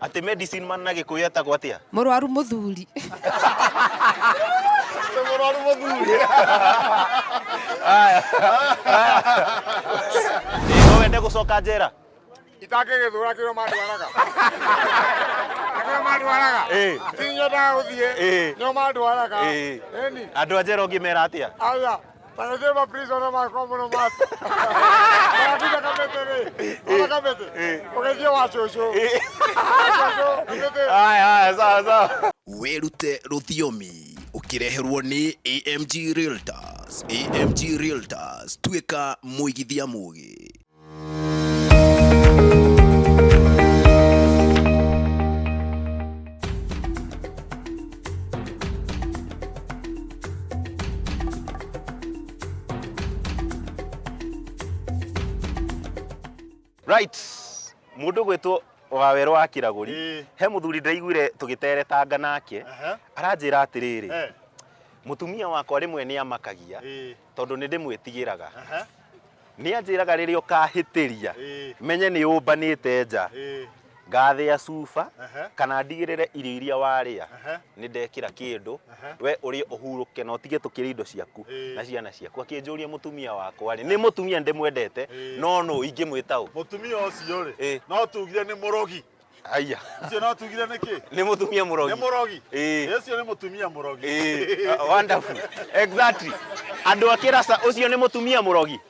Ati medicine man na Gikuyu etagwo atia? Mũrwaru mũthuri. Mũrwaru mũthuri. No wende gucoka njera? Itangĩgĩthũra kĩrĩa mandwaraga. Kĩrĩa mandwaraga. Tinyo ndagũthiĩ. Nĩo mandwaraga. Eni. Andũ a njera ũngĩmera atia? Aya. Tanasema prisoner makwa mũno master. Wanapita kabete. Ona kabete. Ukajia wa shosho. Aya, sawa. Werute rũthiomi ukireherwo ni AMG Realtors. AMG Realtors, tuika muigithia mugi. Right. Mundu gwitwo Waweru wa Kiraguri. He muthuri ndaiguire tugiteretanga nake. Aranjira atiriri. Mutumia wakwa rimwe ni amakagia tondu ni ndimwitigiraga. Ni anjiraga riri ukahitiria menye ni umbanite nja. Ngathia cuba kana ndigirire irio iria waria ni ndekira kindu we uri uhuruke no tige tukiri indo ciaku na ciana ciaku. Akinjuria mutumia wakwa ni mutumia ndimwendete no ingimwita mutumia ucio ri no tugire ni murogi. Aya ucio no tugire niki ni mutumia murogi. Ni murogi ucio ni mutumia murogi. Wonderful. Exactly. Andu akirasa ucio ni mutumia murogi.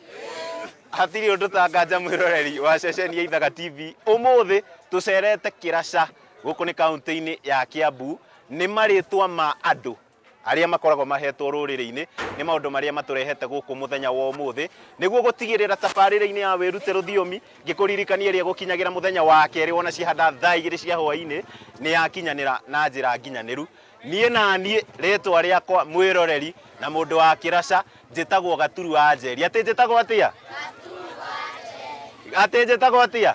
Hatiri undu tanganja mwiroreri wa ceceni ya Ithaga TV. Umuthi tucerete Kiraca guku ni kaunti-ini ya Kiambu. Ni maritwa ma andu aria makoragwo mahetwo ruriri-ini ni maundu maria maturehete guku muthenya wa umuthi niguo gutigirira tabarira-ini ya Werute Rũthiomi ngikuririkania ria gukinyagira muthenya wa keri wona cihanda thaa 2 cia hwaini ni yakinyanira na njira nginyaniru. Nie nanie ritwa riakwa mwiroreri na mundu wa Kiraca njitagwo Gaturu wa Njeri. Ati njitagwo atia? Ati njitagwo atia?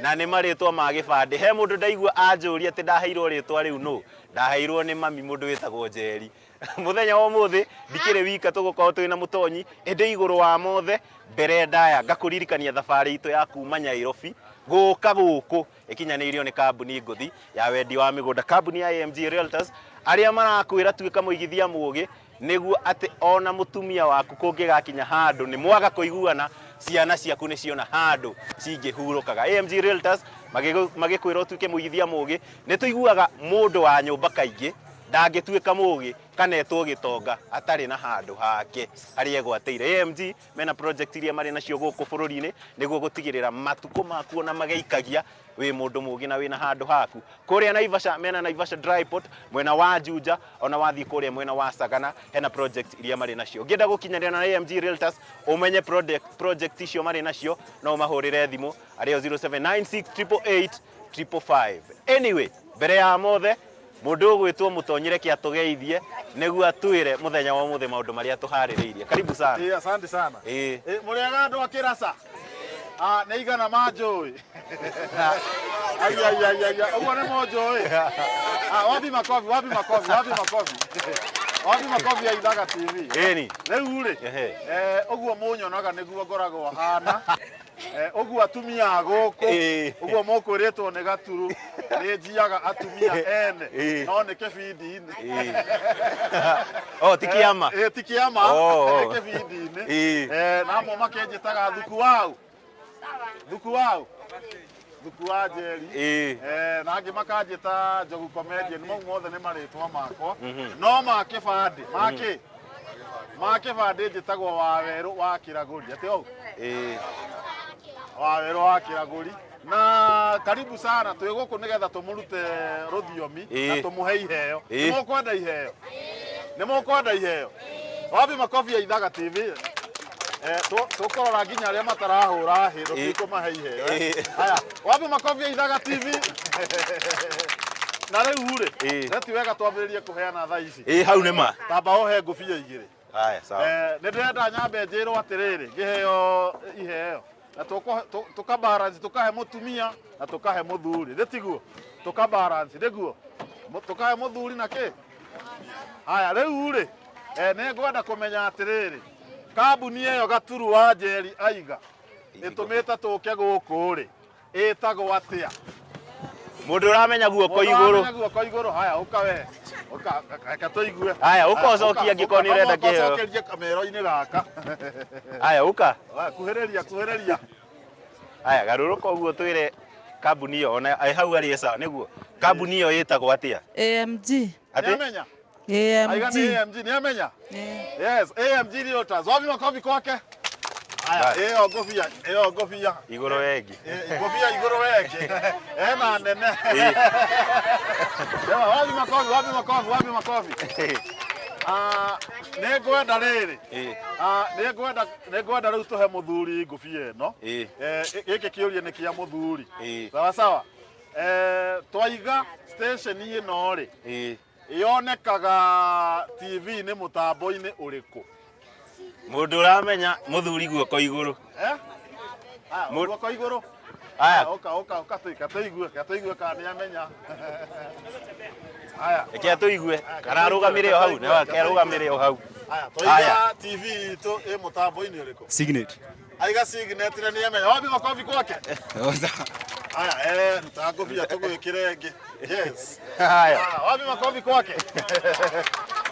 Na ni maritwa ma gibandi. He mundu ndaigua anjuria ati ndaheirwo ritwa riu no ndaheirwo ni mami mundu witagwo Njeri. Muthenya wa umuthi ndikire wika tugukorwo twina mutonyi indi iguru wa mothe mbere ndaya ngakuririkania thabari itu ya kuma Nairobi guka guku ikinyanirio ni kambuni nguthi ya wendi wa migunda, kambuni ya AMG Realtors aria marakwira tuika muigithia mugi niguo ati ona mutumia waku kungigakinya handu ni mwaga kuiguana ciana ciaku ni ciona handu cingihurukaga. AMG Realtors magikwira tuike muigithia mugi ni tuiguaga mundu wa nyumba kaingi ndangituika mugi kana etwo gitonga atari na handu hake haria egwateire. AMG mena project iria mari nacio guku bururi-ini niguo gutigirira matuko maku na magaikagia wi mundu mugi na wina handu haku. Kuria Naivasha mena Naivasha Dry Port, mwena wa Juja ona wathi kuria mwena wa Sagana hena project iria mari nacio. Ngienda gukinyanira na AMG Realtors umenye project icio mari nacio no mahurire thimu ario 0796888555. Anyway, mbere ya mothe mundu gwitwo Mutonyire kiatugeithie niguo atwire muthenya wa umuthi maundu maria tuhaririirie. Karibu sana. Asante sana. Muriaga andu a Kiraca. Nĩ igana manjũĩ. Ũguo nĩ mũnjũĩ. Wapi makofi. Wapi makofi ya Ithaga TV. Rĩu rĩ ũguo mũnyonaga nĩguo ngoragwo hana. Ũguo atumia gũkũ ũguo mũkwĩrĩtwo nĩ Gaturu nĩ njiaga atumia ene no nĩ kĩbindi-inĩ. Ti kĩama. Ti kĩama nĩ kĩbindi-inĩ. Namo makĩnjĩtaga Thuku wa Njeri. Na angĩ makanjĩta Njogu Comedian. Mau mothe nĩ marĩtwa makwa no ma kĩbandĩ njĩtagwo Waweru wa Kiraguri. Ati ũũ Waweru wa Kiraguri. Na karibu sana twĩ gũkũ nĩgetha tũmũrute rũthiomi na tũmũhe iheo. Nĩ mũkwenda iheo. Wapi makofi ya Ithaga TV. Tukorora nginya aria matarahura hiro tikumahe iheo. Haya, wapi makofi ya Ithaga TV. Na rĩu rĩ neti wega twambĩrĩrie kũheana thaa ici. Hau nĩ ma tamba ohe ngũbia igĩrĩ. Haya sawa. Nĩ ndĩrenda nyambe njĩrwo atĩrĩrĩ ngĩheo iheo na tukabalance tukahe mutumia na tukahe muthuri. Ndĩtiguo tukabalance ndĩguo tukahe muthuri na kĩ. Haya rĩu rĩ nĩ ngwenda kũmenya atĩrĩrĩ kambuni ĩyo Gaturu wa Njeri aiga ĩtũmĩte tũke gũkũ rĩ Ĩtagwo atia? Mũndũ ũramenya guoko igũrũ. Guoko igũrũ. Haya ũka we. Ũka reke tũigue. Haya ũka ũcokia angĩkorwo nĩ ũrenda kĩheo. Ũcokerie kamero-inĩ gaka. Haya ũka. Kuhĩrĩria. Haya garũrũka ũguo twĩre kambuni ĩyo ona hau arĩ sawa nĩguo. Kambuni ĩyo ĩtagwo atia? AMG. Nĩamenya? AMG. AMG nĩamenya? Yes, AMG Realtors. Wapi makofi kwake? Haya, ĩyo ngũbia. Igũrũ wengi. Ngũbia igũrũ wengi. Ena nene. Wapi makofi. Nĩngwenda rĩrĩ. Nĩngwenda rĩu tũhe mũthuri ngũbia ĩno. Gĩkĩ kĩũria nĩ kĩa mũthuri. Sawa. Twaiga station ĩno rĩ. Yonekaga TV-inĩ mũtambo-inĩ ũrĩkũ? Mũndũ ũramenya mũthuri guoko igũrũ. Guoko igũrũ. Haya. Ũka tũigue kana nĩamenya. Haya. Reke tũigue. Kararũgamĩre o hau. Nĩ kerũgamĩre o hau. Haya, twaiga TV itũ ĩ mũtambo-inĩ ũrĩkũ? Signet. Aiga Signet na nĩamenya. Wapi makofi kwake? Haya, ruta ngũbia tũgwĩkĩre ĩngĩ. Yes. Haya. Wapi makofi kwake?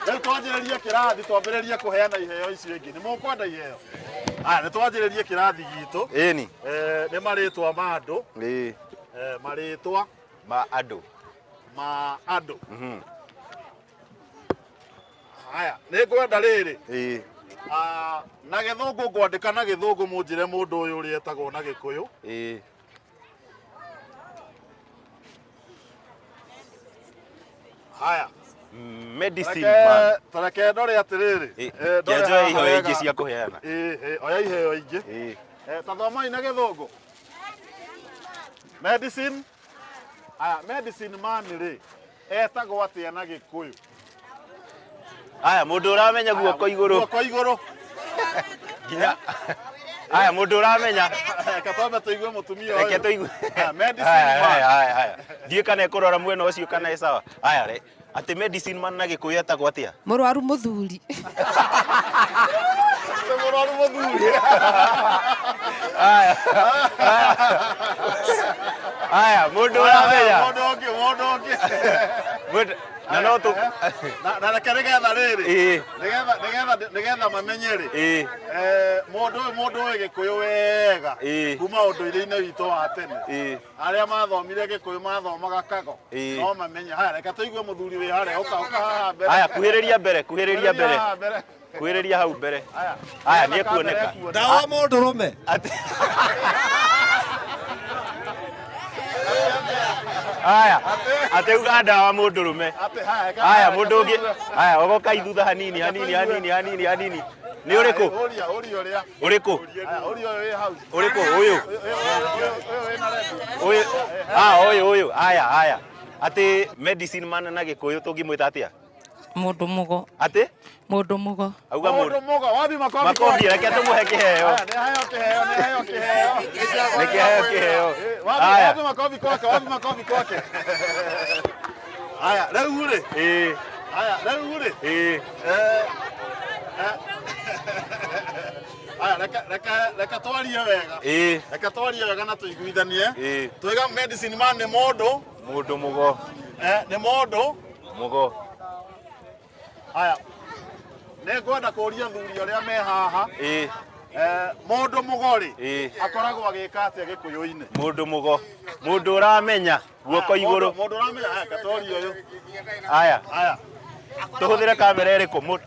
Rĩu twanjĩrĩrie kĩrathi twambĩrĩrie kũheana iheo icio ingĩ. Nĩ mũkwenda iheo? Haya, nĩ twanjĩrĩrie kĩrathi gitũ. Ĩni. Nĩ marĩtwa ma andũ. Marĩtwa ma andũ. Ma andũ. Haya, nĩ ngwenda rĩrĩ. Na Gĩthũngũ ngwandĩka na Gĩthũngũ mũnjĩre mũndũ ũyũ ũrĩa etagwo na Gĩkũyũ. Haya. Medicine man. Tareke ndore atĩrĩrĩ. Njoe iheo ingĩ cia kũheana. Oya iheo ingĩ. Tathomai na Gĩthũngũ. Medicine. Haya, medicine man rĩ. Etagwo atĩa na Gĩkũyũ? Haya, mũndũ ũramenya guoko igũrũ. Guoko igũrũ. Nginya. Haya, mũndũ ũramenya. Katwambe tũigue mũtumia ũyũ. Reke tũigue. Medicine man. Haya. Ndiĩ kana ĩkũrora mwena ũcio kana ĩ sawa. Haya, atĩ medicine man na Gĩkũyũ etagwo atĩa? Mũrwaru mũthuri. Mũrwaru mũthuri. Haya, mũndũ ũramenya. Mũndũ ũngĩ. Na no tu na reke nĩgetha rĩrĩ. Nĩgetha mamenye rĩ. Mũndũ ũyũ Gĩkũyũ wega. Kuma ũndũire-inĩ witũ wa tene. Arĩa mathomire Gĩkũyũ mathomaga kago. No mamenye. Haya, reke tũigue mũthuri wĩ harĩa. Ũka haha mbere. Haya, kuhĩrĩria mbere. Kuhĩrĩria hau mbere. Haya, nĩ ekuoneka. Ndawa mũndũrũme. Haya, ateuga ndawa mũndũrũme. Haya, mũndũ ũngĩ. Haya, ogoka ithutha hanini. Nĩ ũrĩkũ? Ũrĩkũ? Ũrĩkũ? Ũyũ. Ũyũ. Haya. Atĩ medicine man na Gĩkũyũ tũngĩmwĩta atĩa? Mũndũ mũgo. Atĩ? Mũndũ mũgo. Auga mũndũ mũgo. Wapi makofi? Makofi, reke tũmũhe kĩheo. Nĩheo kĩheo. Nĩkĩheo kĩheo. Wapi makofi kwake? Haya, rĩu rĩ. Haya, rĩu rĩ. Haya, reka twarie wega. Reka twarie wega na tũiguithanie. Twiga medicine man nĩ mũndũ. Mũndũ mũgo. Nĩ mũndũ. Mũgo. Haya. Nĩ ngwenda kũria thuri arĩa me haha. Mũndũ mũgo rĩ. Akoragwo agĩka atĩa Gĩkũyũ-inĩ? Mũndũ mũgo. Mũndũ ũramenya guoko igũrũ. Mũndũ ũramenya. Haya, katwarie ũyũ. Haya. Tũhũthĩre kamera ĩrĩkũ?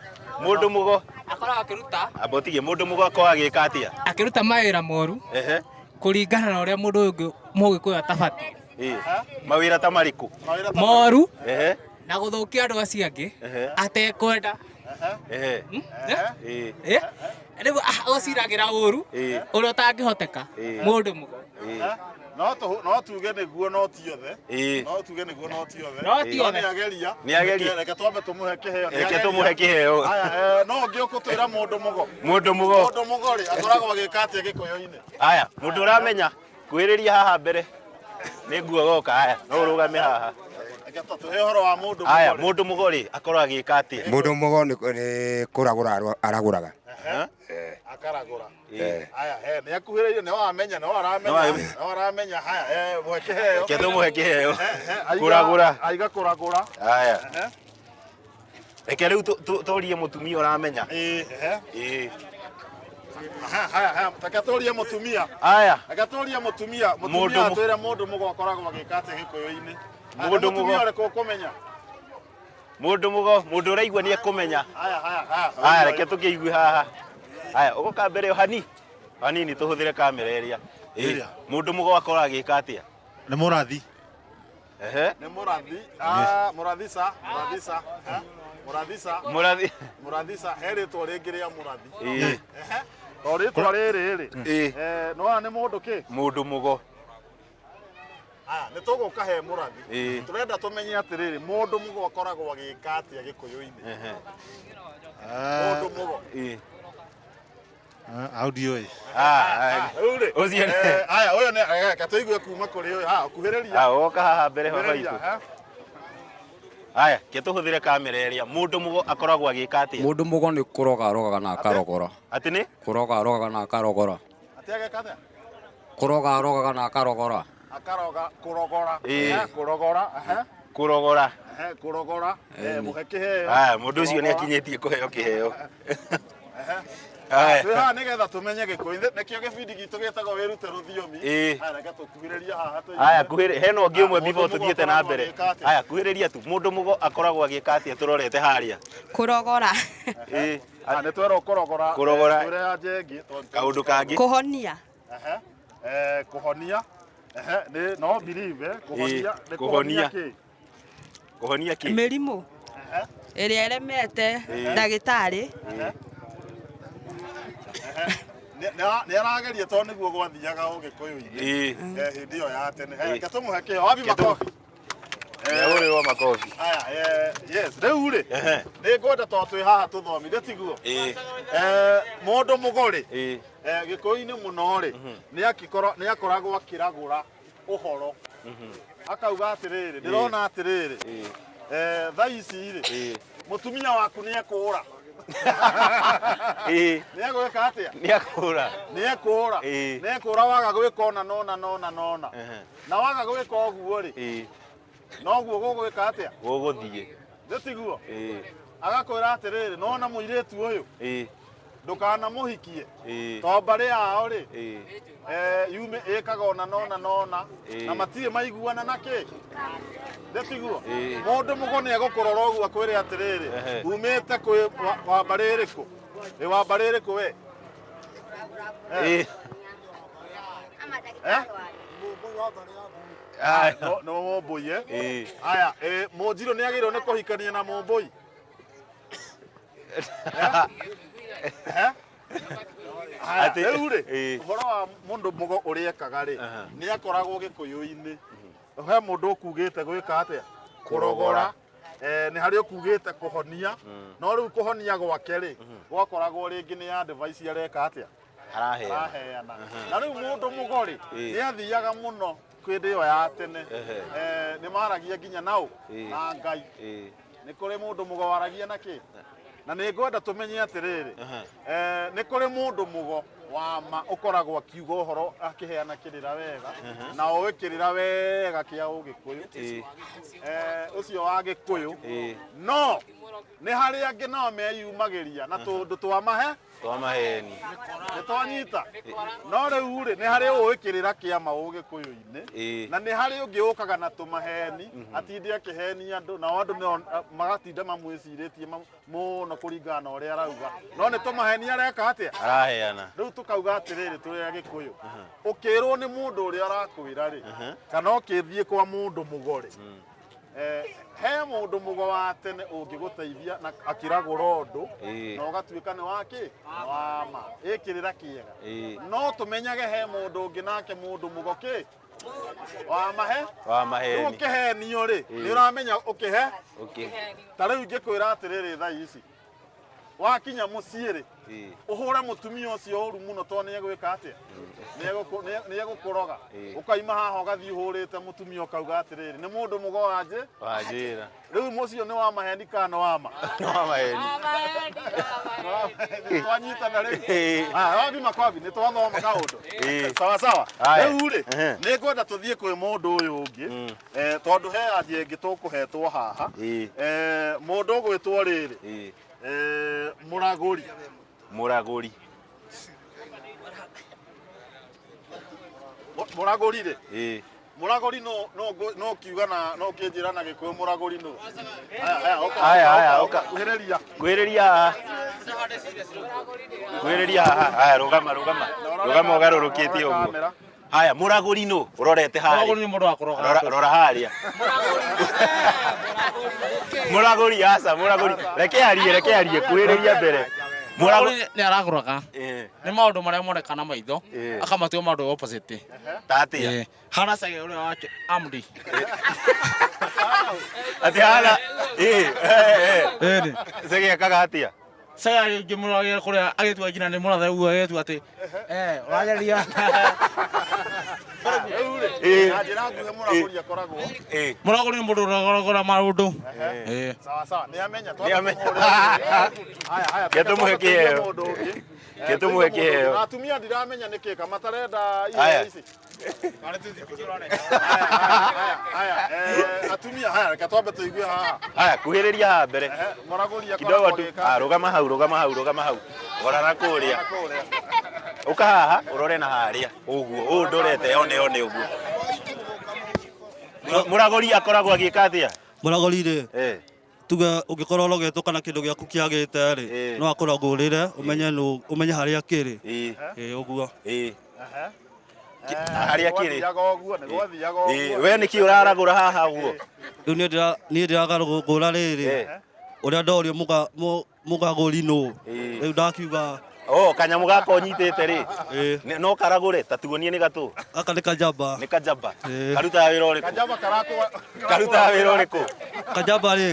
Mũndũ mũgo. Akoragwo akĩruta. Abotige mũndũ mũgo akoragwo agĩka atĩa? Akĩruta mawĩra moru. Kũringana na ũrĩa mũndũ ũngĩ Mũgĩkũyũ atabatiĩ. Mawĩra ta marĩkũ? Moru. Na gũthũkia andũ acio angĩ. Atekwenda. Rĩu ũciragĩra ũru ũrĩa ũtangĩhoteka. Mũndũ mũgo. No tuge nĩguo no ti othe. No ti othe. Nĩageria. Reke twambe tũmũhe kĩheo. Reke tũmũhe kĩheo. Haya, no ũngĩ ũkũtwĩra mũndũ mũgo. Mũndũ mũgo. Mũndũ mũgo rĩ akoragwo agĩka atĩa Gĩkũyũ-inĩ? Haya, mũndũ ũramenya kuhĩrĩria haha mbere. Nĩ nguo goka. Haya, no ũrũgame haha. Reke tũhe ũhoro wa mũndũ mũgo. Haya, mũndũ mũgo rĩ akoragwo agĩka atĩa? Mũndũ mũgo nĩ kũragũra aragũraga. akaragura haya nĩ akuhĩrĩirio nĩ waramenya haya mũhe kĩheo Ke tũmũhe kĩheo kũragũra aiga kũragũra haya reke rĩu tũrie mũtumia ũramenya haya reke tũrie mũtumia haya mũtumia atwĩre mũndũ mũgo akoragwo agĩka atĩa gĩkũyũ-inĩ mũndũ mũgo ũrĩkũ ũkũmenya mũndũ ũraigua nĩ ekũmenya haya reke tũkĩigue haha haya ũgoka mbere hanini tũhũthĩre kamera ĩrĩa mũndũ mũgo akoragwo agĩka atĩa nĩ mũrathi nĩ mũrathisa herĩtwo rĩngĩ rĩa mũrathi o rĩtwa rĩrĩ nĩ mũndũ kĩ mũndũ mũgo nĩ tũgũka he mũrathi tũrenda tũmenye atĩrĩrĩ mũndũ mũgo akoragwo agĩka atĩa gĩkũyũ-inĩ mũndũ mũgo audio ũcio haya ũyũ nĩ katũigue kuma kũrĩ ũyũ ũkuhĩrĩria woka haha mbere haitũ haya ke tũhũthĩre kamera ĩrĩa mũndũ mũgo akoragwo agĩka atĩa mũndũ mũgo nĩ kũroga arogaga na akarogora atĩ nĩ kũroga arogaga na akarogora atĩ ageka atĩa kũroga arogaga na akarogora kũrogora mũhe kĩheo mũndũ ũcio nĩ akinyĩtie kũheo kĩheo twĩ haha nĩgetha tũmenye gĩkũyũ nĩkĩo gĩbindi gitũ gĩtagwo wĩrute rũthiomi reke tũkuhĩrĩria haha haya hena ũngĩ ũmwe before tũthiĩte na mbere haya kuhĩrĩria tu mũndũ mũgo akoragwo agĩka atĩa tũrorete harĩa kũrogora nĩ twerwo kũrogora twĩre ya njengĩ kaũndũ kangĩ kũhonia kũhonia no believe kũhonia kĩ mĩrimũ ĩrĩa ĩremete ndagĩtarĩ nĩ arageria tondũ nĩguo gwathiaga ũgĩkũyũ-inĩ hĩndĩ ĩyo ya tene reke tũmũhe kĩheo wabi makobi ũrĩo makobi rĩu-rĩ nĩ ngwenda tondũ twĩ haha tũthomithie tiguo mũndũ mũgo-rĩ gĩkũyũ-inĩ mũno-rĩ nĩ akoragwo akĩragũra ũhoro akauga atĩrĩrĩ ndĩrona atĩrĩrĩ thaa ici-rĩ mũtumia waku nĩ ekũra nĩ egwĩka atĩa nĩ ekũra waga gwĩka ona nona na waga gwĩka ũguo-rĩ noguo gũgwĩka atĩa gũgũthiĩ tiguo agakwĩra atĩrĩrĩ nona mũirĩtu ũyũ ndũkanamũhikie tondũ mbarĩ yao-rĩ yume ĩkaga ona nona na matirĩ maiguana na kĩ tiguo mũndũ mũgo nĩ egũkũrora ũguo akwĩre atĩrĩrĩ umĩte kwĩ wa mbarĩ ĩrĩkũ wa mbarĩ ĩrĩkũ we nĩ mũmbũi haya Mũnjirũ nĩ agĩrĩirwo nĩ kũhikania na mũmbũi rĩu-rĩ ũhoro wa mũndũ mũgo ũrĩa ekaga-rĩ nĩ akoragwo gĩkũyũ-inĩ he mũndũ ũkugĩte gwĩka atĩa kũrogora nĩ harĩ ũkugĩte kũhonia no rĩu kũhonia gwake-rĩ gwakoragwo rĩngĩ nĩ advice areka atĩa araheana na rĩu mũndũ mũgo-rĩ nĩ athiaga mũno hĩndĩ ĩyo ya tene nĩ maragia nginya naũ na Ngai nĩ kũrĩ mũndũ mũgo waragia na kĩ na nĩ ngwenda tũmenye atĩrĩrĩ nĩ kũrĩ mũndũ mũgo wa ma ũkoragwo akiuga ũhoro akĩheana kĩrĩra wega na oĩ kĩrĩra wega kĩa ũgĩkũyũ ũcio wa gĩkũyũ no nĩ harĩ angĩ nao meyumagĩria na tũndũ twa maheni nĩ twanyita no rĩu-rĩ nĩ harĩ ũĩ kĩrĩra kĩa ma ũgĩkũyũ-inĩ na nĩ harĩ ũngĩ ũkaga na tũmaheni atinde akĩhenia andũ nao andũ magatinda mamwĩcirĩtie mũno kũringana na ũrĩa arauga no nĩ tũmaheni areka atĩa araheana rĩu tũkauga atĩrĩrĩ tũrĩ agĩkũyũ ũkĩrwo nĩ mũndũ ũrĩa ũrakwĩra-rĩ kana ũkĩthiĩ kwa mũndũ mũgo-rĩ he mũndũ mũgo wa tene ũngĩgũteithia na akĩragũra ũndũ na ũgatuĩka nĩ wakĩ wa ma ĩkĩrĩra kĩega no tũmenyage he mũndũ ũngĩ nake mũndũ mũgo kĩ wa maheni rĩu ũkĩhenio-rĩ nĩ ũramenya ũkĩhe ta rĩu ingĩkwĩra atĩrĩrĩ thaa ici wakinya muciĩ rĩ ũhũre mũtumia ũcio ũru mũno tondũ nĩegwĩka atĩa nĩegũkũroga ũkaima haha ũgathiĩ ũhũrĩte mũtumia ũkauga atĩrĩrĩ nĩ mũndũ mũgoa wanjĩra rĩu mũcio nĩ wa maheni kana wama twanyitana rĩu wathi makobi nĩ twathoma kaũndũ sawa sawa rĩu rĩ nĩngwenda tũthiĩ kwĩ mũndũ ũyũ ũngĩ tondũ he athĩ ĩngĩ tũkũhetwo haha mũndũ ũgwĩtwo rĩrĩ Muraguri rĩ Muraguri no kiuga na no kĩnjĩra na Gĩkũyũ Muraguri no haya kuhĩrĩria haya rugama ũgarũrũkĩte ũguo haya Muraguri no urorete harĩa Muraguri nĩ mũndũ wa kũroga rora harĩa Muraguri asa Muraguri reke arie kuhĩrĩria mbere Muraguri nĩ aragũraga nĩ maũndũ marĩa monekana maitho akamatua maũndũ opposite tatia hana sage ũrĩa wake Amdi ati hana sage akaga atia sage ngĩmũragia kũrĩa agĩtua nginya nĩ mũrathe ũguo agĩtua atĩ ũrageria Muraguri nĩ mũndũ ũragũra maũndũ sawa nĩamenya Ketumuhe kĩheo atumia ndiramenya nĩkĩ kama tarenda iheo ici atumia haya reka twambe tũigue haha haya kuhĩrĩria haha mbere Muraguri kidogo tu rũgama hau gorana kũrĩa ũka haha ũrore na harĩa ũguo ndorete one ũguo Muraguri akoragwo agĩka atĩa Muraguri rĩ tuga ũngĩkorwo ũrogetwo kana kĩndũ gĩaku kĩagĩte rĩ no akoragwo ũrĩre ũmenye harĩa kĩrĩ ũguo harĩa kĩrĩ we nĩkĩ ũraragũra haha ũguo rĩu niĩ ndĩragarũra rĩrĩ ũrĩa ndorio mũgagũri no rĩu ndakiuga kanyamũ gaka ũnyitĩte rĩ no karagũre ta tuonie nĩ gatũ aka nĩ kajamba karutaga wĩra ũrĩkũ kajamba rĩ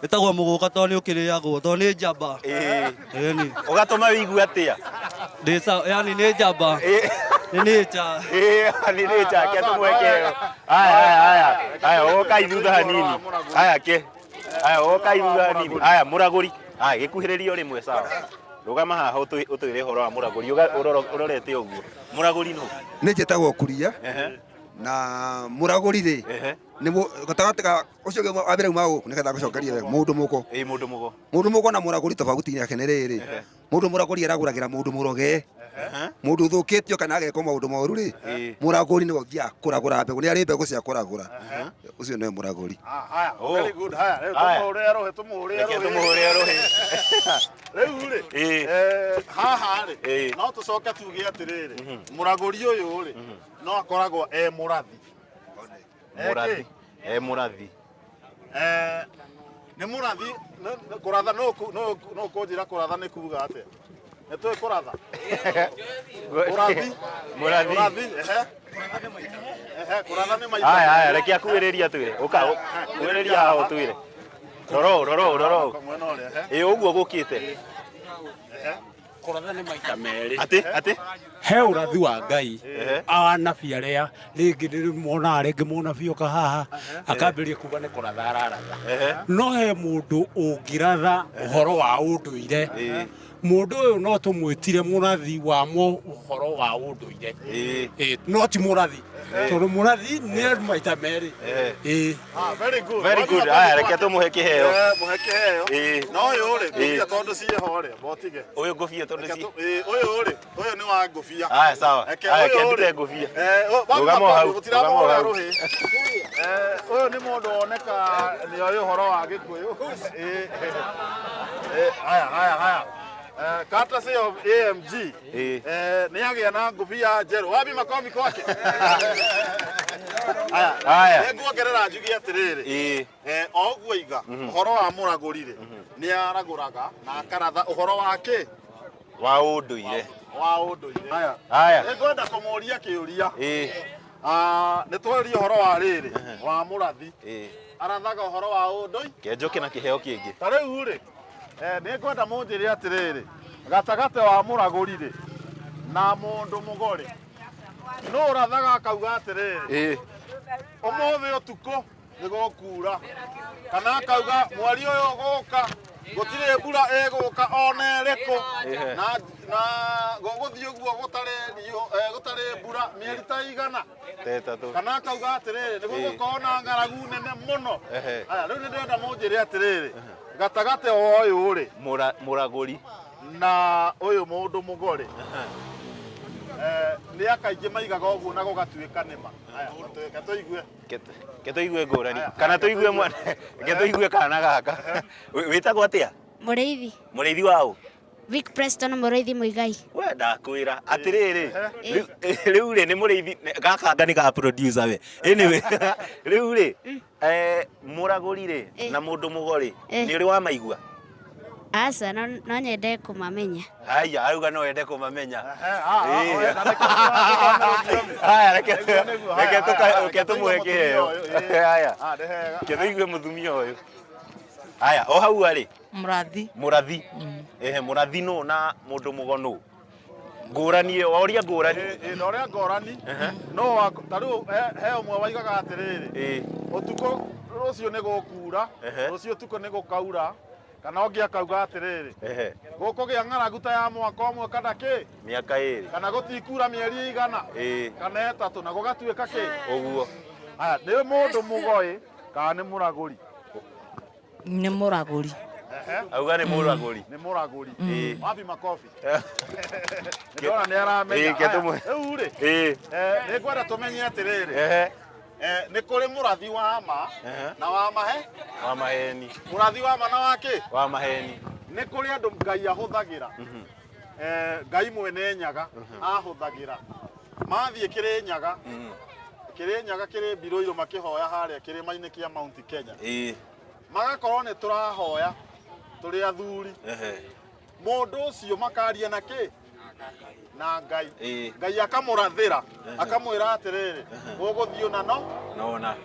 ĩtagwo mũgũka tondũ nĩ ũkĩrĩagwo tondũ nĩ njamba ũgatũma wĩigue atĩa yani nĩ njamba nĩ nĩcha ketũmwe kĩheo haya ũkai thutha hanini haya Muraguri gĩkuhĩrĩrio rĩmwe sawa rugama haha ũtwĩre ũhoro wa Muraguri ũrorete ũguo Muraguri no nĩ njĩtagwo Kuria na Muraguri rĩ nĩ gatagatĩ ka ũcio ũngĩ wa mbere uma gũkũ nĩgetha gũcokeria mũndũ mũko na Muraguri tofauti yake nĩ rĩrĩ mũndũ Muraguri aragũragĩra mũndũ mũroge mũndũ ũthũkĩtio kana ageka maũndũ moru rĩ Muraguri nĩ gũthiaga kũragũra mbegũ nĩ arĩ mbegũ cia kũragũra ũcio nĩ Muraguri very good tũmũhũrĩre rĩu rĩ haha rĩ no tũcoke tuge atĩrĩrĩ Muraguri ũyũ rĩ no akoragwo mũrathi nĩ mũrathi kũratha no kũnjĩra kũratha nĩ kuga atĩa nĩ tũĩ kũratha kũratha nĩ maita haya reke akuhĩrĩria twĩre ũka kuhĩrĩria haha ũtwĩre roro ũguo gũkĩte kũratha nĩ maita merĩ atĩ he ũrathi wa Ngai anabi arĩa rĩngĩ nĩmonaga rĩngĩ mũnabi oka haha akambĩrĩria kuga nĩ kũratha araratha no he mũndũ ũngĩratha ũhoro wa ũndũire mũndũ ũyũ no tũmwĩtire mũrathi wa ũhoro wa ũndũire no ti mũrathi tondũ mũrathi nĩ maita merĩ very good haya reke tũmũhe kĩheo no ũyũ rĩ ngũbia tondũ ciĩho rĩ botige ũyũ ngũbia tondũ ũyũ rĩ ũyũ nĩ wa ngũbia haya sawa haya kendute ngũbia rũgama hau ũyũ nĩ mũndũ woneka nĩ oĩ ũhoro wa Gĩkũyũ haya courtesy of AMG nĩ agĩa na ngũbia njerũ wabi makobi kwake haya nĩngwongerera njuge atĩrĩrĩ o ũguo iga ũhoro wa Muraguri rĩ nĩ aragũraga na akaratha ũhoro wake wa ũndũire haya nĩngwenda kũmũria kĩũria nĩ twerie ũhoro wa rĩrĩ wa mũrathi arathaga ũhoro wa ũndũire kenjoke na kĩheo kĩngĩ ta rĩu rĩ nĩ ngwenda mũnjĩre atĩrĩrĩ, gatagatĩ wa mũragũri rĩ na mũndũ mũgore no ũrathaga akauga atĩrĩrĩ ũmũthĩ ũtukũ nĩ gũkura, kana akauga mweri ũyũ ũgũka gũtirĩ mbura ĩgũka ona ĩrĩkũ, na gũgũthiĩ ũguo gũtarĩ mbura mĩeri ta igana, kana akauga atĩrĩrĩ nĩ gũgũkorwo na ng'aragu nene mũno. Rĩu nĩ ndĩrenda mũnjĩre atĩrĩrĩ, gatagatĩ wa ũyũ rĩ mũragũri na ũyũ mũndũ mũgore nĩ akaingĩ maigaga ũguo na gũgatuĩka nĩma. Ke tũigue ngũrani kana tũigue mwana, ke tũigue kana gaka. Wĩtagwo atĩa? Mũrĩithi. Mũrĩithi waũ? Vic Preston Mũrĩithi Mũigai. We ndakwĩra atĩrĩrĩ, rĩu rĩ nĩ mũrĩithi gaka ngani ka producer we. Anyway, rĩu rĩ mũragũri rĩ na mũndũ mũgore nĩ ũrĩ wa maigua? Aca no nyende kũmamenya. Haya, auga no ende kũmamenya. Reke tũmũhe kĩheo. Haya, ke tũigue mũthumia ũyũ. Haya, o hau arĩ mũrathi. Mũrathi nũ na mũndũ mũgonũ ngũrani, oria ngũrani. Na ũrĩa ngũrani no ta rĩu he ũmwe waigaga atĩrĩrĩ ũtukũ rũciũ nĩ gũkura, rũciũ ũtukũ nĩ gũkaura, kana ũngĩ akauga atĩrĩrĩ gũkũgĩa ng'aragu ta ya mwaka ũmwe kana kĩ mĩaka ĩrĩ, kana gũtikura mĩeri igana kana ĩtatũ na gũgatuĩka kĩ ũguo. Haya, nĩ mũndũ mũgoĩ kana nĩ mũragũri? Nĩ mũragũri. Auga nĩ mũragũri. Nĩ mũragũri. Wapi makofi? Nĩndona nĩ aramenya. Rĩu rĩ nĩ ngwenda tũmenye atĩrĩrĩ, nĩ kũrĩ mũrathi wa ma na wa mahe, wa maheni. Mũrathi wa ma na wa kĩ? Wa maheni. Nĩ kũrĩ andũ Ngai ahũthagĩra, Ngai mwene Nyaga ahũthagĩra, mathiĩ Kĩrĩnyaga, Kĩrĩnyaga kĩrĩ Mbirũirũ makĩhoya harĩa kĩrĩma-inĩ kĩa Mount Kenya, magakorwo nĩ tũrahoya tũrĩ athuri, mũndũ ũcio makaria na kĩ na Ngai, Ngai akamũrathĩra akamwĩra atĩrĩrĩ gũgũthiĩ ũna nona,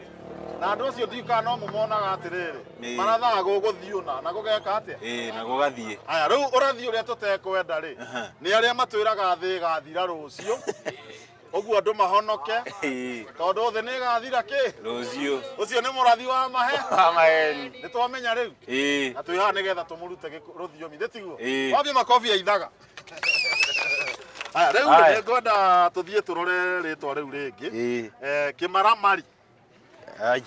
na andũ acio ndika no mũmonaga atĩrĩrĩ marathaga gũgũthiĩ ũna na gũgeka atĩa na gũgathiĩ. Haya, rĩu ũrathi ũrĩa tũtekwenda rĩ nĩ arĩa matwĩraga thĩ ĩgathira rũciũ, ũguo andũ mahonoke tondũ thĩ nĩ ĩgathira kĩ rũciũ. Ũcio nĩ mũrathi wa mahe wa maheni. Nĩ twamenya rĩu na twĩ haha nĩgetha tũmũrute rũthiomi, ndĩtiguo wambie makobi aithaga. Haya, rĩu nĩ ngwenda tũthiĩ tũrore rĩtwa rĩu rĩngĩ, kĩmaramari. Haya,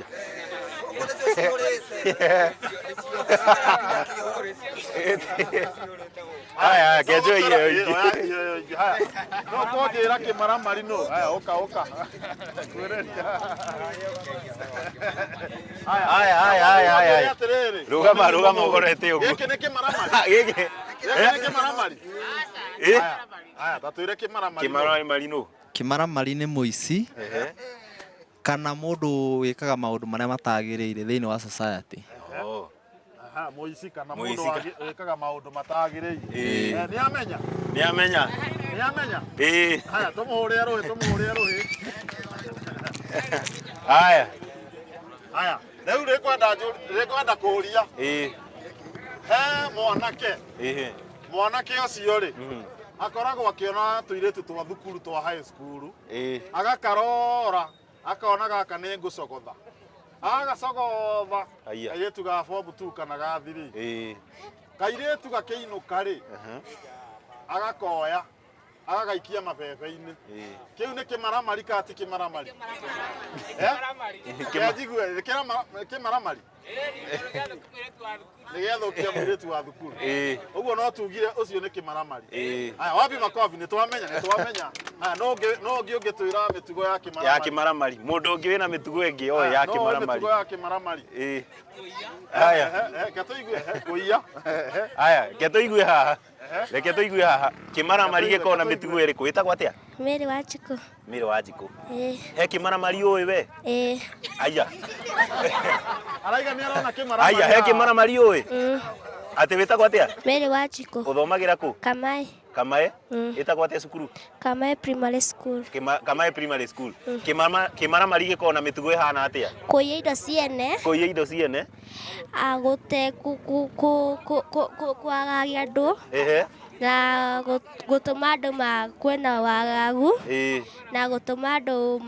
haya kejo hiyo. Haya, no kũnjĩra kĩmaramari no. Haya, ũka haya rugama ũgorete ũguo. Gĩkĩ nĩ kĩmaramari. Gĩkĩ nĩ kĩmaramari. Haya, tatwĩre kĩmaramari. Kĩmaramari no. Kĩmaramari nĩ mũici kana mũndũ wĩkaga maũndũ marĩa matagĩrĩire thĩinĩ wa society. Mũici kana mũndũ wĩkaga maũndũ matagĩrĩire. Nĩ amenya? Nĩ amenya. Nĩ amenya? Haya, tũmũhũrĩre rũhĩ. Haya, rĩu rĩkwenda kũria he mwanake ũcio rĩ akoragwo akĩona tũirĩtu twa thukuru twa high school, agakarora akona gaka nĩ ngũcogotha, agacogotha kairĩtu ga form 2 kana ga 3, kairĩtu gakĩinũka rĩ agakoya agagaikia mabebe-inĩ. Kĩu nĩ kĩmaramari kana ti kĩmaramari? Kĩanjigue kĩmaramari nĩgĩathũkia mũirĩtu wa thukuru, ũguo no tugire ũcio nĩ kĩmaramari. Haya, wapi makobi? Nĩ twamenya. Haya, no ũngĩtwĩra mĩtugo ya kĩmaramari. Mũndũ ũngĩ wĩna mĩtugo ĩngĩ o ya kĩmaramari. Mĩtugo ya kĩmaramari. Haya, ke tũigue kũiya. Haya, ke tũigue haha. Reke tũigue haha. Kĩmaramari gĩkoragwo na mĩtugo ĩrĩkũ? Wĩtagwo atĩa? Mĩrĩ wa Njikũ. Mĩrĩ wa Njikũ. He kĩmaramari ũĩ we? Aya. Araiga nĩ arona kĩmaramari. Aya, he kĩmaramari ũĩ? Atĩ wĩtagwo atĩa? Mĩrĩ wa Njikũ. Ũthomagĩra kũ? Kamaĩ. Kamae? Ĩtagwo atĩa cukuru? Kamae Primary School. Kamae Primary School. Kĩmaramari gĩkoragwo na mĩtugo ĩhana atĩa? Kũiya indo ciene. Kũiya indo ciene? Gũte kwagagia andũ. Na gũtũma andũ kwena wagagu. Na gũtũma andũ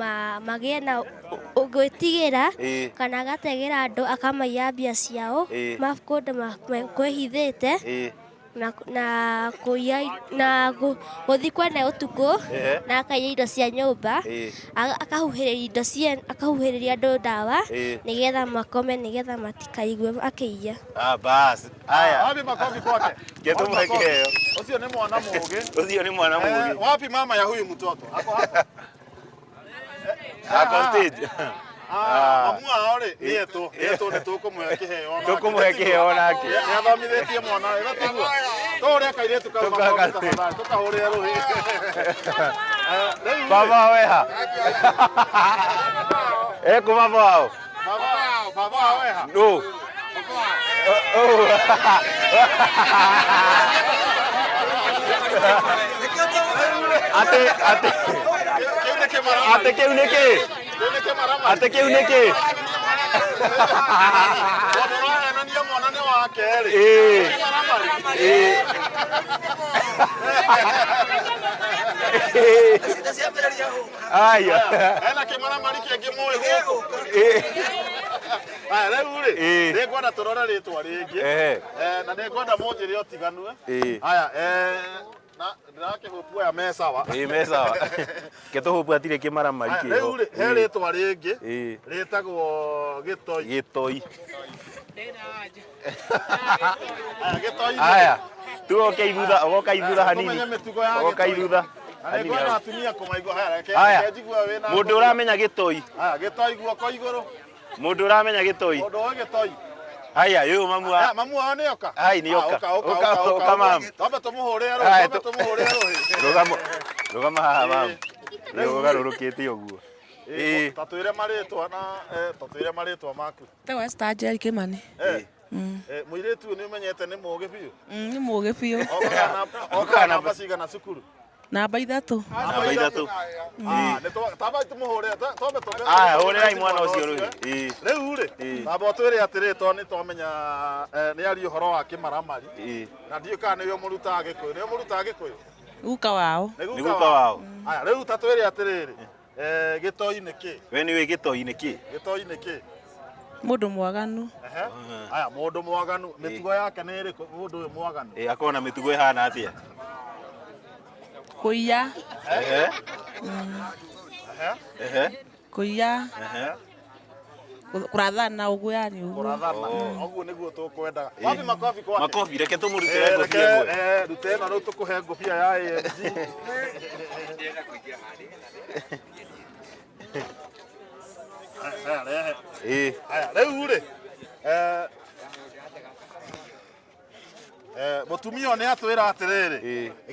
magĩe na gwĩtigĩra kana agategera andũ akamaiya mbia ciao makũndũ kwĩhithĩte na gũthiĩ kwene ũtukũ na akaiya indo cia nyũmba akahuhĩrĩria andũ ndawa nĩgetha makome nĩgetha matikaigue akĩiya. Basi. Haya. Wapi makofi kwake? Gĩtũmwe kĩheo. Ũcio nĩ mwana mũũgĩ. Ũcio nĩ mwana mũũgĩ. Wapi mama ya huyu mtoto? Ako hapa. Ako stage. Mamu wao rĩ nĩetwo nĩ tũkũmũhe kĩheo. Tũkũmũhe kĩheo nake. Nĩ athomithĩtie mwana wega tiguo. Tũrĩa kairĩtu kau makofi tafadhali. Tũkahũrĩre rũhĩ. Baba weha. Eko baba wao. Baba weha. No. Ate kĩu nĩkĩ? Ate kĩu nĩkĩ? Mũrahenania mwana nĩ wake rĩ. Aya. Ena kĩmaramari kĩngĩ mũĩ gũkũ. Rĩu rĩ nĩngwenda tũrore rĩtwa rĩngĩ na nĩngwenda mũnjĩre ũtiganu. Aya ndĩrakĩhũpu aya me sawa. Me sawa. Kĩtũhũpu atirĩ kĩmaramari kĩho. Rĩu rĩ he rĩtwa rĩngĩ rĩtagwo gĩtoi. Gĩtoi. Gĩtoi. Aya tuoke ithutha ogoka ithutha hanini. Ogoka ithutha. Nĩngwenda atumia kũmaigua. Aya mũndũ ũramenya gĩtoi. Aya gĩtoi guoko igũrũ. Mũndũ ũramenya gĩtoi. Mũndũ wa gĩtoi. Aya yũ mamu wa. Mamu wao nĩ oka. Ai nĩ oka. Oka mamu. Twambe tũmũhũrĩre rũhĩ. Twambe tũmũhũrĩre rũhĩ. Rũgama haha mamu. Nĩ ũgarũrũkĩte ũguo. Tatwĩre marĩtwa na tatwĩre marĩtwa maku. Tagwo Esther Angel Kĩmani. Mũirĩtu nĩ ũmenyete nĩ mũũgĩ biũ. Nĩ mũũgĩ biũ. Oka namba cigana cukuru? Namba 3. Namba 3. Tamba tũmũhũrĩre. Twambe tũmũhũrĩre. Hũrĩrai mwana ũcio rũhĩ. Rĩu rĩ tamba twĩre atĩrĩ tondũ nĩ twamenya nĩ ari ũhoro wa kĩmaramari na ndiũ kana nĩwe mũrutaga Gĩkũyũ. Nĩwe mũrutaga Gĩkũyũ? Guka wao. Nĩ guka wao. Aya rĩu ta twĩre atĩrĩrĩ gĩtoi nĩ kĩ? We nĩwe gĩtoi nĩ kĩ? Gĩtoi nĩ kĩ? Mũndũ mwaganu. Aya mũndũ mwaganu mĩtugo yake nĩ ĩrĩkũ mũndũ ũyũ mwaganu? Akorwo na mĩtugo ĩhana atĩa? Kũiya. Kũiya. Kũrathana ũguo yani ũguo. Kũrathana ũguo nĩguo tũkwendaga. Wapi makofi kwake? Makofi reke tũmũrutĩre ngũbia ĩmwe. Rute ĩno rĩu tũkũhe ngũbia ya AMG. Rĩu rĩ mũtumia nĩ atwĩra atĩrĩrĩ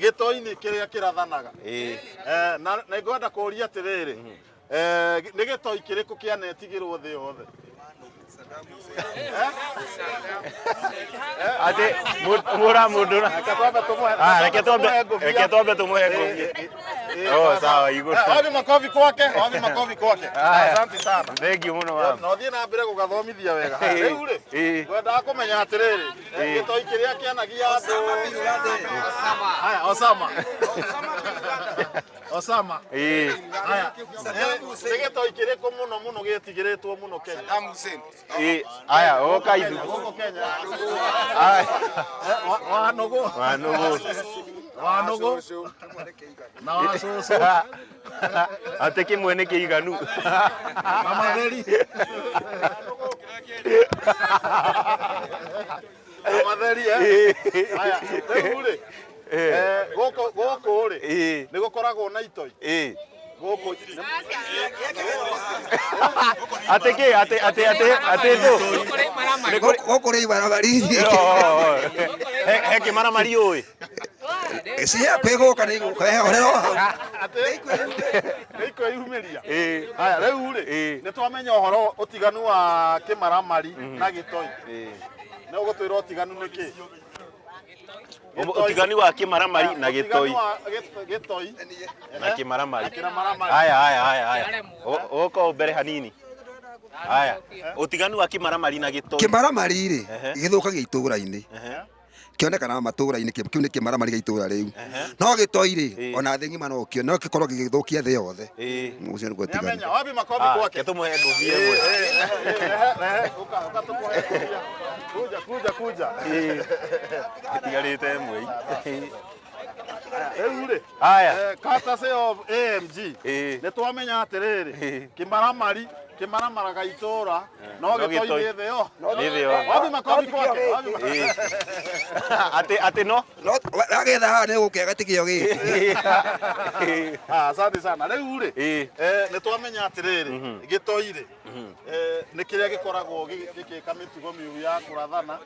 gĩtoi-inĩ kĩrĩa kĩrathanaga na nĩngwenda kũũria atĩrĩrĩ nĩ gĩtoi kĩrĩkũ kĩanetigĩrwo thĩ yothe? Ati mura mundu reke twambe tumuhe ngũbia. Oh sawa igũrũ. Wapi makofi kwake? Wapi makofi kwake? Asante sana. Thank you muno mama. No thiĩ na mbere gũgathomithia wega. Rĩu rĩ ngwendaga kũmenya atĩrĩrĩ gĩtoi kĩrĩa kĩanagia andũ. Haya Osama. Osama. Haya nĩ gĩtoi kĩrĩkũ mũno mũno gĩtigĩrĩtwo mũno Kenya? Aya oka ithu. Wanogo. Wanogo. Na wacoco. Ate kĩmwe nĩ kĩiganu. Mamatheri. Mamatheri Aya rĩu rĩ gũkũ rĩ nĩ gũkoragwo na itoi. Gũkũ gũkũ rĩ ibaramari. He kĩmaramari ũĩ? Cia kwĩgũka nĩ igũka hehorero hau. Nĩ ikwĩyumĩria. Haya rĩu rĩ nĩ twamenya ũhoro ũtiganu wa kĩmaramari na gĩtoi. Nĩ ũgũtwĩra ũtiganu nĩ kĩ? Utigani wa kimaramari na gitoi. Gitoi na kimaramari. Haya. Uko mbere hanini. Haya. Utigani wa kimaramari na gitoi. Kimaramari ri githukagia itura-ini. Kionekana matura-ini kiu ni kimaramari ga itura riu. No gitoi ri ona thi ngima no kio no gikorwo gigithukia thi yothe. Ucio ni gutigana. Nyamenya wapi makofi kwake. Tumuhe nduvie mwe. Kuja. Itigarite mwe. Eure. Haya. Courtesy of AMG. Nĩ twamenya atĩrĩrĩ kĩmaramara ga itura no gĩtoi thĩ yo. Wapi makofi kwake. Ate no. Agetha haha nĩ gũkĩaga tikĩo gĩkĩ. Asante sana. Rĩu rĩ nĩ twamenya atĩrĩrĩ gĩtoi rĩ nĩ kĩrĩa gĩkoragwo gĩgĩka mĩtugo mĩũru ya kũrathana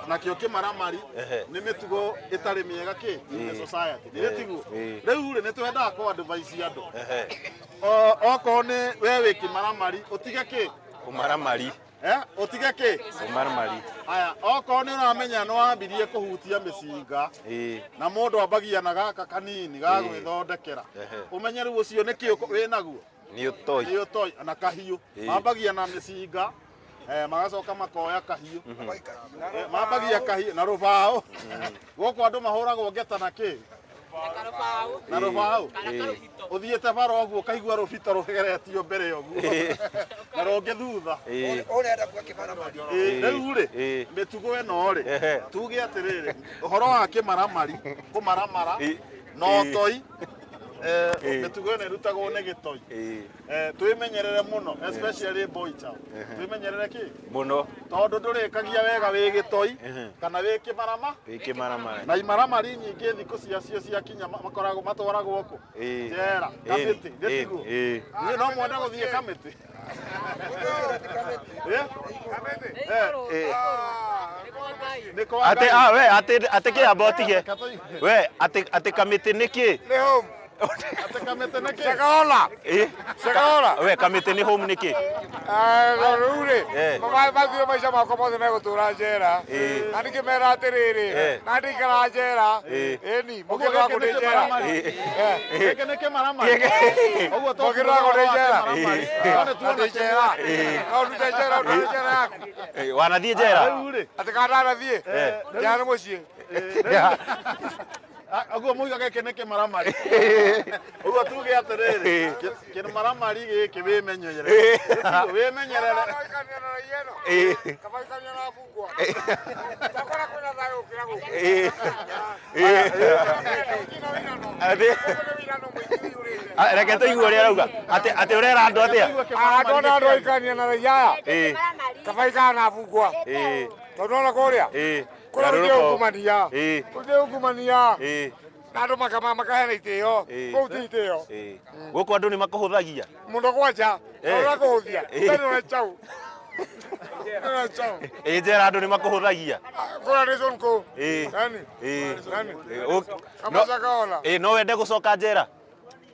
nakĩo kĩmaramari nĩ mĩtugo ĩtarĩ mĩega in society. Rĩu rĩ nĩ twendaga kũ advise andũ okorwo nĩ we wĩ kĩmaramari ũtige kĩ kumaramari ũtige kĩ kumaramari. Haya, okorwo nĩ ũramenya nĩ wambirie kũhutia mĩcinga na mũndũ ambagia na gaka kanini ga gwĩthondekera ũmenye rĩu ũcio nĩ kĩ wĩ naguo nĩ ũtoi na kahiũ mambagia na mĩcinga magacoka makoya kahiũ mambagia kahiũ na rũbaũ gũkũ andũ mahũragwo ngeta na kĩ na rũbaũ ũthiĩte bara ũguo kaigua rũbito rũgeretio mbere ũguo na rũngĩ thutha ũrenda kwa kĩmaramari. Rĩu rĩ mĩtugo ĩno rĩ tuge atĩrĩrĩ ũhoro wa kĩmaramari kũmaramara no toi mĩtugo ĩno ĩrutagwo nĩ gĩtoi. Twĩmenyerere mũno especially boy child. Twĩmenyerere kĩ mũno tondũ ndũrĩkagia wega wĩ gĩtoi kana wĩ kĩmaramari. Na imaramari nyingĩ thikũ ciacio ciakinya makoragwo matwaragwo kũ njera kamĩtĩ gĩtigo. Niĩ no mwenda gũthiĩ kamĩtĩ. Ate kĩ abotige we ate kamĩtĩ nĩkĩ ate kamĩtĩ nĩkĩ Segaola we kamĩtĩ nĩ home nĩkĩ rĩu rĩ mathiĩ maica makwa mothe megũtũra njera na ndĩkĩmera atĩrĩrĩ na ndĩikara njera ĩni mũkĩragwo ndĩ njera gĩkĩ nĩ kĩmaramari ũguo mũkĩragwo ndĩ njera ndĩ njera no ndute njera yaku wanathiĩ njera atĩ kana ndanathiĩ njera nĩ mũciĩ Aguo muiga gĩkĩ nĩ kĩmaramari. Ũguo tuge atĩrĩrĩ kĩmaramari gĩkĩ wĩmenyerere. Wĩmenyerere. Kabaikania na bungwa. Takora kwĩna thayũ ũkĩra gũkũ. Reke tũigue ũrĩa arauga atĩ ũrera andũ atĩa andũ aikania na raiya kabaikana na bungwa tondũ ona kũrĩa kũrĩa ungumania na andũ makaheana itĩo kũu ti itĩo gũkũ andũ nĩ makũhũthagia mũndũ gwanja ũrĩa kũhũthia tena chau njera andũ nĩ makũhũthagia kũrĩa reason kũ no wende gũcoka njera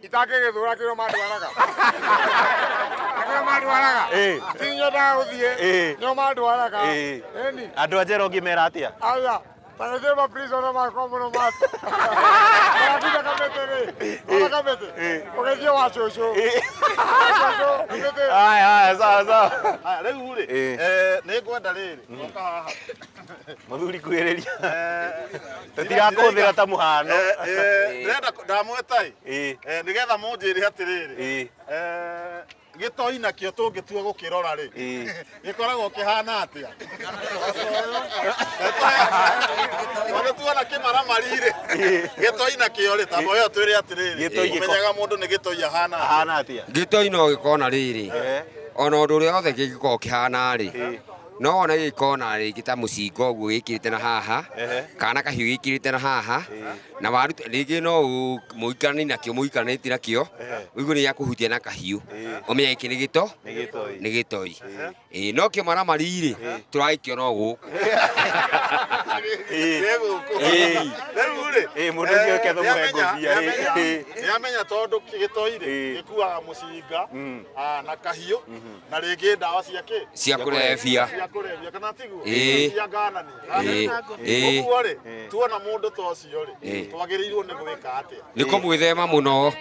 itangĩgĩthũra kĩrĩa mandwaraga tinyendaga gũthiĩ nĩo mandwaraga andũ a njera ũngĩmera atĩa aya panasema prisoner makwa mũno mato arakuja kamete ũgĩthiĩ wa cũcũ haya sawa rĩu rĩ nĩ ngwenda rĩrĩ ũka haha mũthuri kwĩrĩria tũtigakũhũthĩra ta mũhano ndĩrenda ndamweta nĩgetha mũnjĩre atĩrĩrĩ gĩtoi nakĩo tũngĩtua gũkĩrora rĩ gĩkoragwo kĩhana atĩa tũgĩtua na kĩmaramari rĩ gĩtoi nakĩo rĩ tamba ĩyo twĩre atĩrĩrĩ ũmenyaga mũndũ nĩ gĩtoi ahana atĩa gĩtoi no gĩkorwo rĩrĩ ona ũndũ ũrĩa wothe kĩngĩkorwo kĩhana rĩ no ona gĩkorwo rĩngĩ ta mũcinga ũguo gĩkĩrĩte na haha kana kahiũ gĩkĩrĩte na haha na waruta rĩngĩ no mũikarani nakĩo mũikaranĩtie nakĩo ũiguo nĩ gĩakũhutia na kahiũ ũmenya gĩkĩ nĩ gĩtoi no kĩmaramari rĩ tũragĩkĩona o gũkũ mũndũ ũcio ũketho mũhe ngũbia nĩamenya tondũ gĩtoi rĩ gĩkuaga mũcinga na kahiũ na rĩngĩ ndawa cia kĩ cia kũrebia kurebia kana tigu Ĩĩ. ya Ghana Ĩĩ. uguo ri tuona mundu to cio ri twagirirwo ni gwika atia Nĩ kũmwĩthema mũno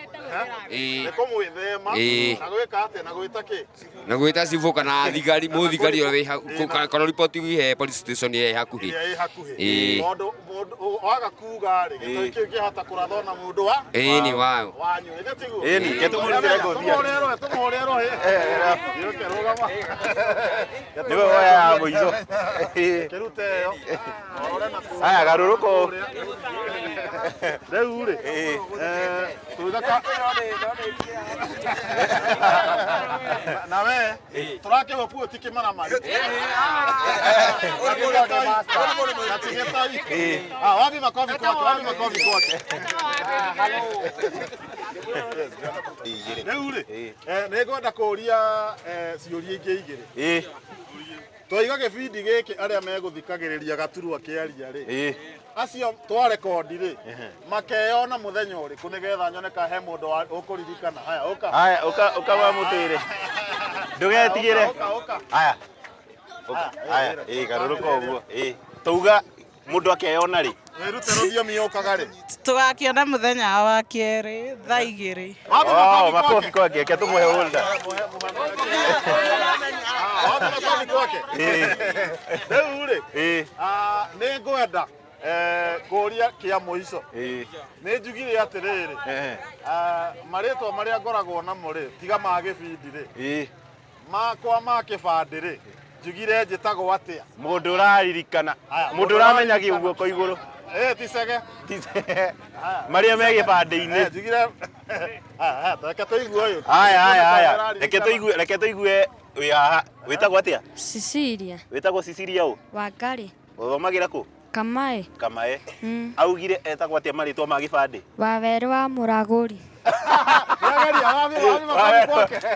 ni kumwithema Ĩĩ. na gwika atia na gwita ki na gwĩta cibũ kana thigari mũthigari ũrĩa wĩ hakuhĩ kana riboti ihe police station ĩ hakuhĩ ĩ hakuhi Ĩĩ. mundu waga kuga ri gitoi kiu kihota kũratha na mundu wa Ĩĩ wayo wanyu ĩ tigu Ĩĩ ke tumurutire ngothia tumuhorero yuke rugama niwe woya ya mũico kirute yo aya garuruko riu ri tuthaka nawe turakĩhwo puo ti kĩmara mari wapi makofi kwake rĩu rĩ nĩngwenda kũria ciũria ingĩ igĩrĩ twaiga gĩbindi gĩkĩ arĩa megũthikagĩrĩria gaturwa kĩaria rĩ acio twarekondi rĩ makeyona mũthenya ũrĩkũ nĩgetha nyone ka he mũndũ ũkũririkana haya ũka wa mũtĩre ndũgetigĩre haya haya garuruko ũguo tauga mũndũ akeyona rĩ wĩrute rũthiomi ũkaga rĩ tũgakĩona mũthenya wa kerĩ thaa 2. makofi kwake reke tũmũhe holder rĩu rĩ nĩ ngwenda kũria kĩa mũico nĩ njugire atĩrĩrĩ marĩtwa marĩa ngoragwo namo rĩ tiga ma gĩbindi rĩ makwa ma kĩbandĩ rĩ njugire njĩtagwo atĩa mũndũ ũraririkana mũndũ ũramenyagia guoko igũrũ ticege marĩa me gĩbandĩ-inĩ njugire reke tũigue ũyũ haya reke tũigue wĩ haha wĩtagwo atĩa Cecilia wĩtagwo Cecilia ũ Wangari ũthomagĩra kũ Kamae augire etagwo atĩa marĩtwa ma gĩbandĩ Waweru wa Mũragũri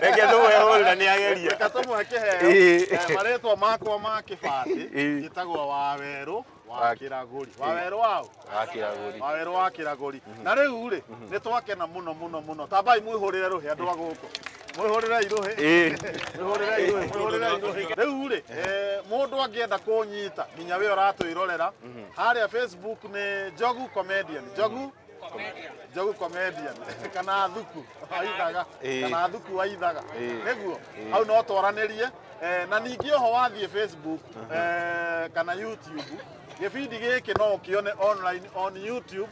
reke tũmũhe holder nĩ ageria reke tũmũhe kĩheo marĩtwa makwa ma kĩbandĩ njĩtagwo Waweru wa Kĩragũri Waweru wao Waweru wa Kĩragũri na rĩu rĩ nĩ twakena mũno mũno mũno tambai mwĩhũrĩre rũhĩ andũ a gũkũ mwĩhũrĩre irũhĩ rĩu rĩ mũndũ angĩenda kũnyita nginya we ũratwĩrorera harĩa Facebook nĩ Njogu Comedian Njogu Comedian kana Thuku waithaga kana Thuku waithaga nĩguo hau no twaranĩrie na ningĩ oho wathiĩ Facebook kana YouTube gĩbindi gĩkĩ no ũkĩone online on YouTube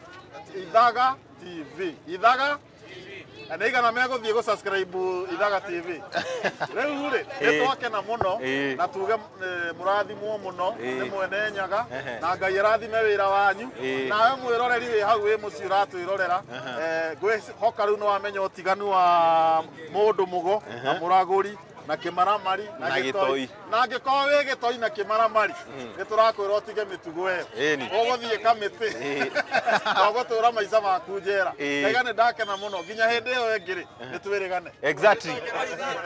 Ithaga TV Ithaga nĩigana megũthiĩ gũsubscribe Ithaga TV rĩu rĩ nĩtwakena mũno na tuge mũrathimwo mũno nĩ mwene Nyaga na Ngai arathime wĩra wanyu nawe mwĩroreri wĩ hau wĩ mũciĩ ũratwĩrorera ngwĩhoka rĩu nĩwamenya ũtiganu wa mũndũ mũgo na Mũragũri na Kĩmaramari na Gĩtoi na angĩkorwo wĩ Gĩtoi na Kĩmaramari nĩtũrakwĩra ũtige mĩtugo ĩyo ũgũthiĩ kamĩtĩ ũgũtũra maica maku njera Naiga nĩndakena mũno nginya hĩndĩ ĩyo ĩngĩ rĩ nĩtwĩrĩgane exactly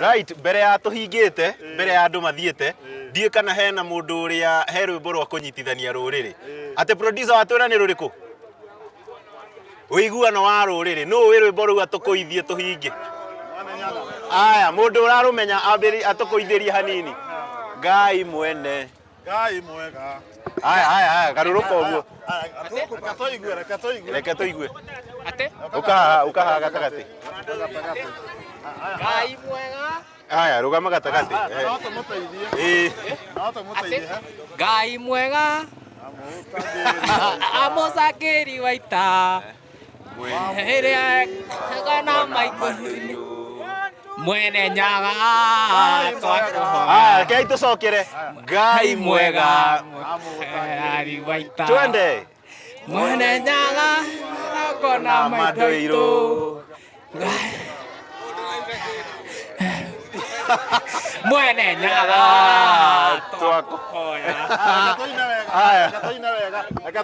right mbere ya tũhingĩte mbere ya andũ mathiĩte ndiĩ kana hena mũndũ ũrĩa he rwĩmbo rwa kũnyitithania rũrĩrĩ atĩ producer watwĩra nĩ rũrĩkũ ũiguano wa rũrĩrĩ nũ wĩ rwĩmbo rũu atũkũithie tũhinge aya mũndũ ũrarũmenya atũkũithĩrie hanini Ngai mwene Ngai mwega aya garũrũka ũguo reke tũigue ũka haha gatagatĩ Ngai mwega aya rũgama gatagatĩ Ngai mwega amũcakĩri wa ita ĩrĩa kana maikũ mwene Nyaga kei tũcokere Ngai mwega ari wa ita twende mwene Nyaga kona maitũ mwene Nyaga twakoya reke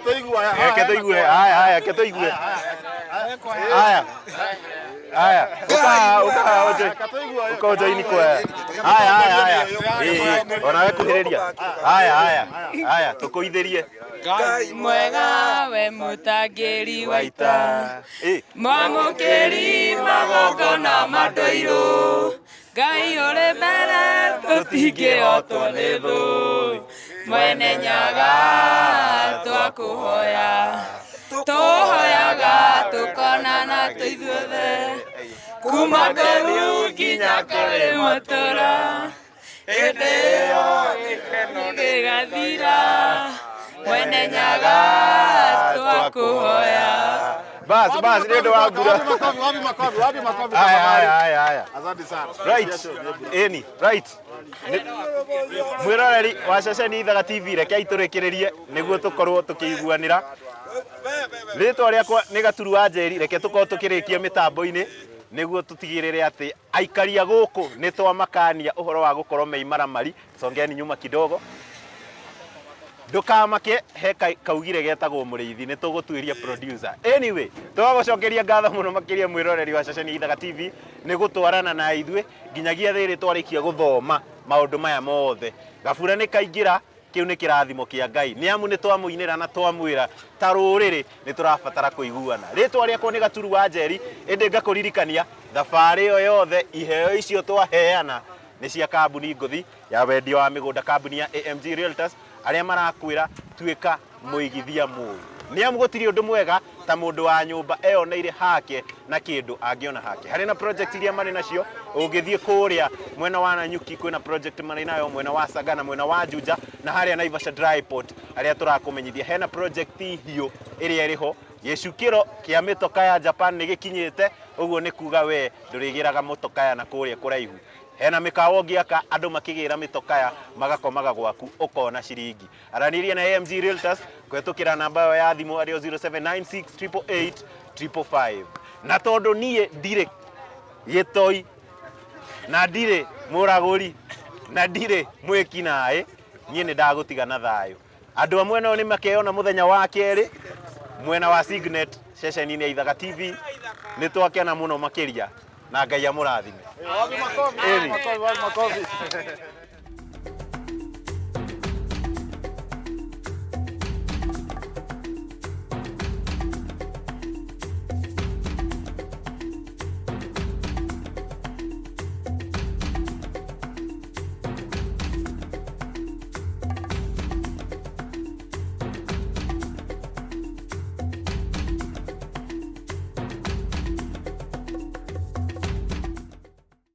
tũigue aya uka ojoini kwa aya onawe kuhĩrĩria aya tũkũithĩrie Ngai mwega we mũtangĩri wa ita mwamũkĩri magongona mandũirũ Ngai ore mbere tutingĩhotwo nĩ thũ mwene nyaga twakuhoya tũhoyaga tũkonana tũithuothe kuma ngũru nginya kũrĩ matũra hĩndĩ ĩyo gĩkeno gĩgathira mwene nyaga twakuhoya. Basi ndio wagura. Wapi makofi. Haya. Asante sana. Right. Mwiroreri wa ceceni Ithaga TV reke itũrekererie nĩguo tũkorwo tũkĩiguanĩra. Rĩtwa rĩakwa nĩ Gaturu wa Njeri, reke tũkorwo tũkĩrĩkia mĩtambo-inĩ nĩguo tũtigĩrĩre atĩ aikaria gũkũ nĩ twamakania ũhoro wa gũkorwo meimaramari. Songeni nyuma kidogo. Ndukamake he kaugire getagwo mũrĩithi nĩ tũgũtuĩria producer. Anyway, twagocokeria ngatho mũno makĩria mwĩroreri wa ceceni Ithaga TV nĩ gũtwarana na ithuĩ nginyagia thĩrĩ twarĩkia gũthoma maũndũ maya mothe. Gabura nĩ kaingĩra, kĩu nĩ kĩrathimo kĩa Ngai. Nĩ amu nĩ twamũinĩra na twamwĩra ta rũrĩrĩ nĩ tũrabatara kũiguana. Rĩtwa rĩakwa nĩ Gaturu wa Njeri, ĩndĩ ngakũririkania thabarĩ ĩyo yothe iheo icio twaheana nĩ cia kambuni ngũthi ya wendia wa mĩgũnda, kambuni ya AMG Realtors, arĩa marakwĩra tuĩka mũigithia mũũru. Nĩ amu gũtirĩ ũndũ mwega ta mũndũ wa nyũmba eyoneire hake na kĩndũ angĩona hake. Harĩ na project iria marĩ nacio, ũngĩthiĩ kũrĩa mwena wa Nanyuki kwĩna project marĩ nayo, mwena wa Sagana, mwena wa Juja na harĩa Naivasha Dry Port arĩa tũrakũmenyithia. Hena project hiũ ĩrĩa ĩrĩho, gĩcukĩro kĩa mĩtoka ya Japan nĩ gĩkinyĩte, ũguo nĩ kuga we ndũrĩgĩraga mũtokaya na kũrĩa kũraihu. Hena mĩkawa ũngĩaka andũ makĩgĩra mĩtokaya magakomaga gwaku ũkona ciringi. Aranĩria na AMG Realtors kũhetũkĩra namba yao ya thimũ arĩ 0796885555. Na tondũ niĩ ndirĩ gĩtoi na ndirĩ mũragũri na ndirĩ mwĩkinaĩ, niĩ nĩ ndagũtiga na thayũ. Andũ amwe nao nĩ makeyona mũthenya wa kerĩ mwena wa Signet ceceni-inĩ ya Ithaga TV. Nĩ twakena mũno makĩria na Ngai amũrathime. Wapi makofi.